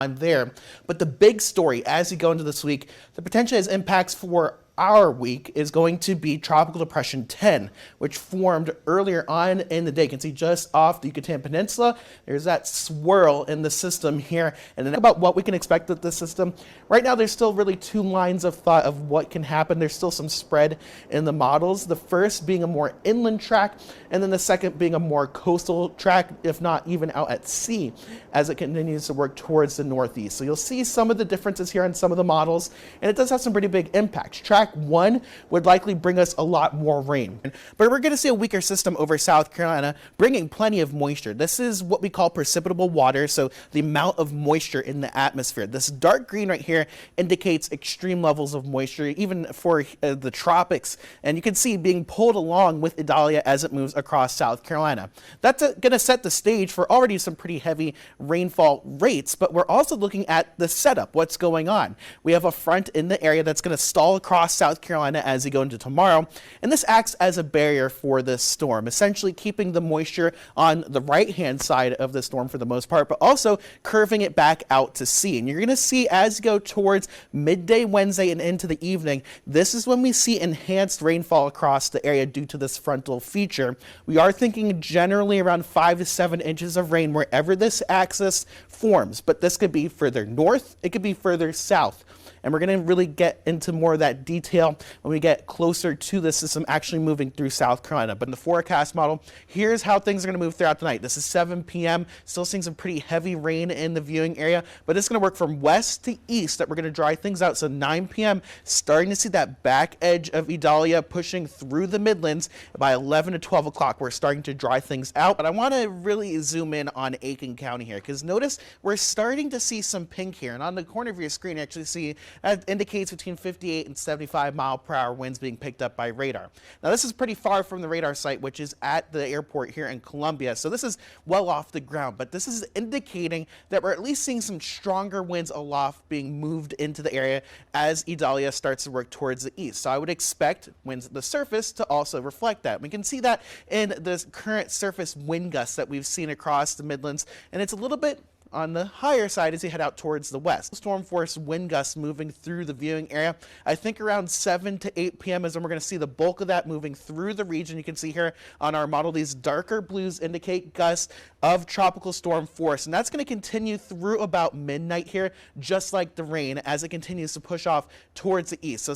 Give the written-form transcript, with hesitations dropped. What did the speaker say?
there. But the big story as you go into this week that potentially has impacts for our week is going to be Tropical Depression 10, which formed earlier on in the day. You can see just off the Yucatan Peninsula, there's that swirl in the system here. And then about what we can expect with this system. Right now, there's still really two lines of thought of what can happen. There's still some spread in the models. The first being a more inland track, and then the second being a more coastal track, if not even out at sea, as it continues to work towards the northeast. So you'll see some of the differences here in some of the models, and it does have some pretty big impacts. Track 1 would likely bring us a lot more rain. But we're going to see a weaker system over South Carolina, bringing plenty of moisture. This is what we call precipitable water, so the amount of moisture in the atmosphere. This dark green right here indicates extreme levels of moisture, even for the tropics. And you can see being pulled along with Idalia as it moves across South Carolina. That's going to set the stage for already some pretty heavy rainfall rates, but we're also looking at the setup, what's going on. We have a front in the area that's going to stall across South Carolina as we go into tomorrow, and this acts as a barrier for this storm, essentially keeping the moisture on the right-hand side of the storm for the most part, but also curving it back out to sea. And you're going to see as you go towards midday Wednesday and into the evening, this is when we see enhanced rainfall across the area due to this frontal feature. We are thinking generally around 5 to 7 inches of rain wherever this axis forms, but this could be further north, it could be further south. And we're going to really get into more of that detail when we get closer to the system actually moving through South Carolina. But in the forecast model, here's how things are going to move throughout the night. This is 7 p.m. Still seeing some pretty heavy rain in the viewing area, but it's going to work from west to east that we're going to dry things out. So 9 p.m. starting to see that back edge of Idalia pushing through the Midlands. By 11 to 12 o'clock, we're starting to dry things out. But I want to really zoom in on Aiken County here, because notice we're starting to see some pink here. And on the corner of your screen, you actually see that indicates between 58 and 75 mile per hour winds being picked up by radar. Now this is pretty far from the radar site, which is at the airport here in Columbia. So this is well off the ground, but this is indicating that we're at least seeing some stronger winds aloft being moved into the area as Idalia starts to work towards the east. So I would expect winds at the surface to also reflect that. We can see that in the current surface wind gusts that we've seen across the Midlands, and it's a little bit on the higher side as you head out towards the west. Storm force wind gusts moving through the viewing area. I think around 7 to 8 p.m. is when we're going to see the bulk of that moving through the region. You can see here on our model, these darker blues indicate gusts of tropical storm force. And that's going to continue through about midnight here, just like the rain, as it continues to push off towards the east. So